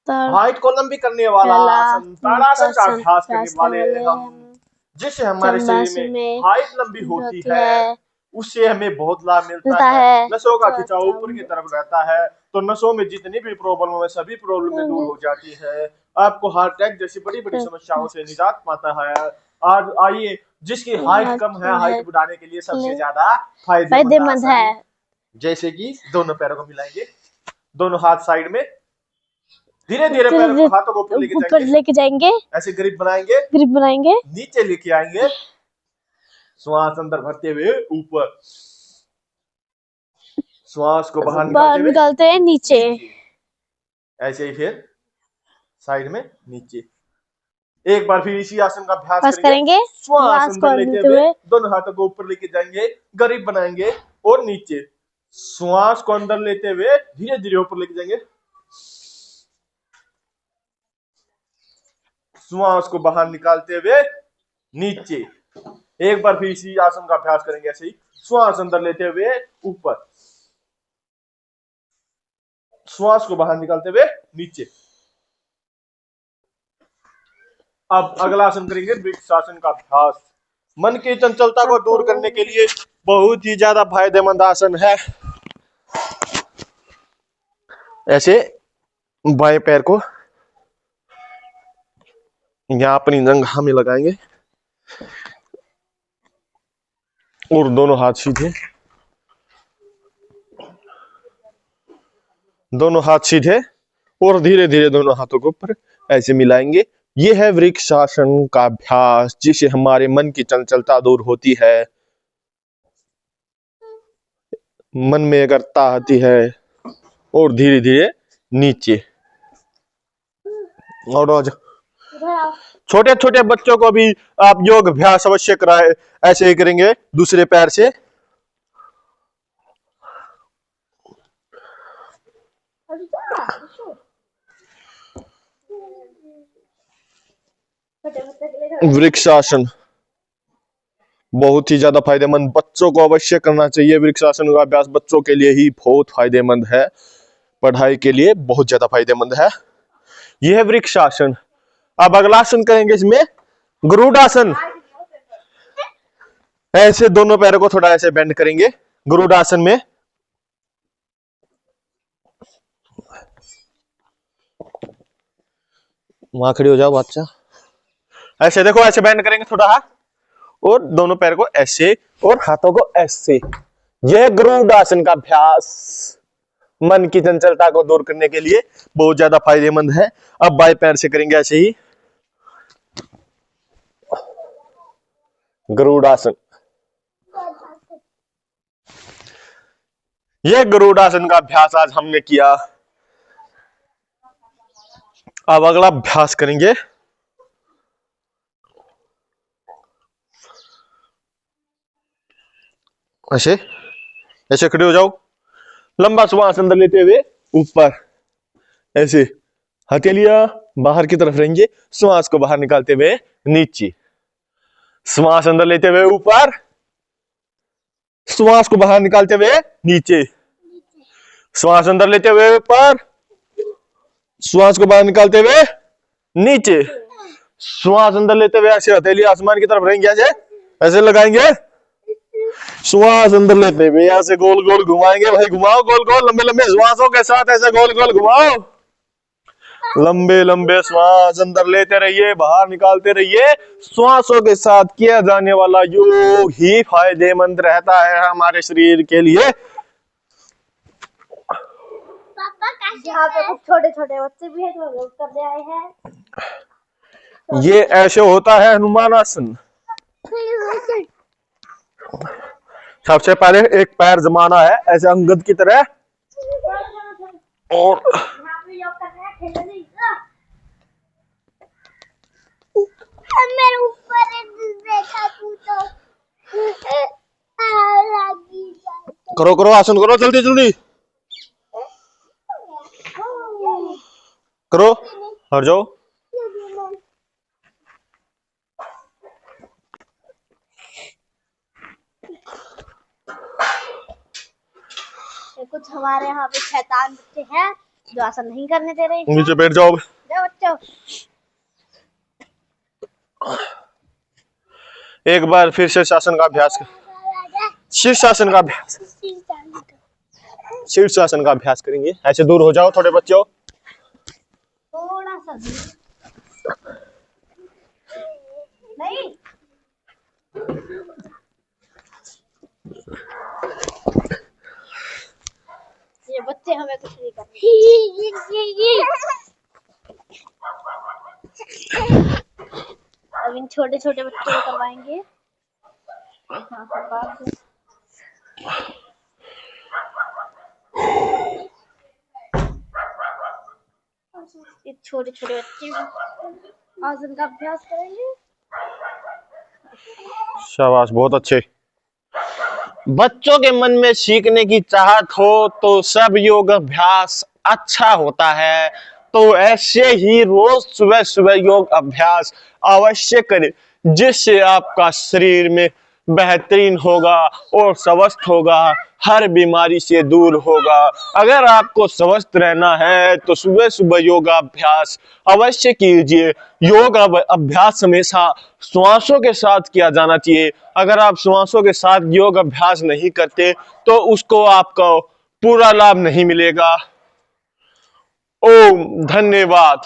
Height को लंबी करने वाला आसन ताड़ासन का अभ्यास करने वाले हम, जिससे हमारे शरीर में हाइट लंबी होती है, उससे हमें बहुत लाभ मिलता है। नसों का खिंचाव ऊपर की तरफ रहता है, तो नसों में जितनी भी प्रॉब्लम है सभी प्रॉब्लम दूर हो जाती है। आपको हार्ट अटैक जैसी बड़ी बड़ी समस्याओं से निजात पाता है। आज आइए, जिसकी हाइट कम है, हाइट बढ़ाने के लिए सबसे ज्यादा फायदेमंद है। जैसे कि दोनों पैरों को मिलाएंगे, दोनों हाथ साइड में, धीरे धीरे पैरों हाथों को ऊपर लेके जाएंगे, ऐसे ग्रिप बनाएंगे, नीचे लेके आएंगे, श्वास अंदर भरते हुए ऊपर, श्वास को बाहर निकालते हैं नीचे, ऐसे ही फिर साइड में नीचे। एक बार फिर इसी आसन का अभ्यास करेंगे। श्वास अंदर लेते हुए दोनों हाथों को ऊपर लेके जाएंगे, ग्रिप बनाएंगे और नीचे, श्वास को अंदर लेते हुए धीरे धीरे ऊपर लेके जाएंगे, श्वास को बाहर निकालते हुए नीचे। एक बार फिर इसी आसन का अभ्यास करेंगे, ऐसे ही श्वास अंदर लेते हुए ऊपर, श्वास को बाहर निकालते हुए नीचे। अब अगला आसन करेंगे वृक्षासन का अभ्यास। मन की चंचलता को दूर करने के लिए बहुत ही ज्यादा फायदेमंद आसन है। ऐसे बाएं पैर को यहां अपनी जंघा में लगाएंगे और दोनों हाथ सीधे, दोनों हाथ सीधे और धीरे धीरे दोनों हाथों को ऊपर ऐसे मिलाएंगे। ये है वृक्षासन का अभ्यास, जिससे हमारे मन की चंचलता दूर होती है, मन में एकाग्रता आती है और धीरे धीरे नीचे। और छोटे छोटे बच्चों को भी आप योग अभ्यास अवश्य कराए, ऐसे ही करेंगे दूसरे पैर से। वृक्षासन बहुत ही ज्यादा फायदेमंद, बच्चों को अवश्य करना चाहिए। वृक्षासन का अभ्यास बच्चों के लिए ही बहुत फायदेमंद है, पढ़ाई के लिए बहुत ज्यादा फायदेमंद है। यह है वृक्षासन। अब अगला आसन करेंगे, इसमें गरुड़ासन। ऐसे दोनों पैरों को थोड़ा ऐसे बेंड करेंगे गरुड़ासन में। वहां खड़ी हो जाओ बच्चा, ऐसे देखो, ऐसे बेंड करेंगे थोड़ा हाथ, और दोनों पैर को ऐसे और हाथों को ऐसे। यह गरुड़ासन का अभ्यास मन की चंचलता को दूर करने के लिए बहुत ज्यादा फायदेमंद है। अब बाएं पैर से करेंगे ऐसे ही गरुड़ासन। यह गरुड़ासन का अभ्यास आज हमने किया। अब अगला अभ्यास करेंगे ऐसे, ऐसे खड़े हो जाओ, लंबा श्वास अंदर लेते हुए ऊपर, ऐसे हथेलियां बाहर की तरफ रहेंगे, श्वास को बाहर निकालते हुए नीचे, श्वास अंदर लेते हुए ऊपर, श्वास को बाहर निकालते हुए नीचे, श्वास अंदर लेते हुए ऊपर, श्वास को बाहर निकालते हुए नीचे, श्वास अंदर लेते हुए ऐसे हथेली आसमान की तरफ रहेंगे, ऐसे ऐसे लगाएंगे, श्वास अंदर लेते हुए ऐसे गोल गोल घुमाएंगे। भाई घुमाओ गोल गोल, लंबे लंबे श्वासों के साथ ऐसे गोल गोल घुमाओ। लंबे लंबे श्वास अंदर लेते रहिए, बाहर निकालते रहिए। श्वासों के साथ किया जाने वाला योग ही फायदेमंद रहता है हमारे शरीर के लिए। यहाँ पे कुछ छोटे छोटे बच्चे भी हैं जो योग करने आए हैं। ये ऐसे होता है हनुमान आसन। सबसे पहले एक पैर जमाना है ऐसे अंगद की तरह, और मेरे ऊपर देखा तो करो करो आसन करो, जल्दी जल्दी करो, हट जाओ। कुछ हमारे यहाँ पे शैतान बच्चे हैं जो आसन नहीं करने दे रहे हैं। नीचे बैठ जाओ। जाओ बच्चों। एक बार फिर शीर्षासन का अभ्यास कर, शीर्षासन का अभ्यास, शीर्षासन का अभ्यास करेंगे। ऐसे दूर हो जाओ थोड़े बच्चों। थोड़ा सा नहीं। ये बच्चे हमें कुछ नहीं करते। अब इन छोटे छोटे बच्चों को करवाएंगे। ये छोटे छोटे बच्चे आसन का अभ्यास करेंगे। शाबाश, बहुत अच्छे। बच्चों के मन में सीखने की चाहत हो तो सब योग अभ्यास अच्छा होता है। तो ऐसे ही रोज सुबह सुबह योग अभ्यास अवश्य करें, जिससे आपका शरीर में बेहतरीन होगा और स्वस्थ होगा, हर बीमारी से दूर होगा। अगर आपको स्वस्थ रहना है तो सुबह सुबह योगाभ्यास अवश्य कीजिए। योग अभ्यास हमेशा श्वासों के साथ किया जाना चाहिए। अगर आप श्वासों के साथ योग अभ्यास नहीं करते तो उसको आपको पूरा लाभ नहीं मिलेगा। ओम धन्यवाद।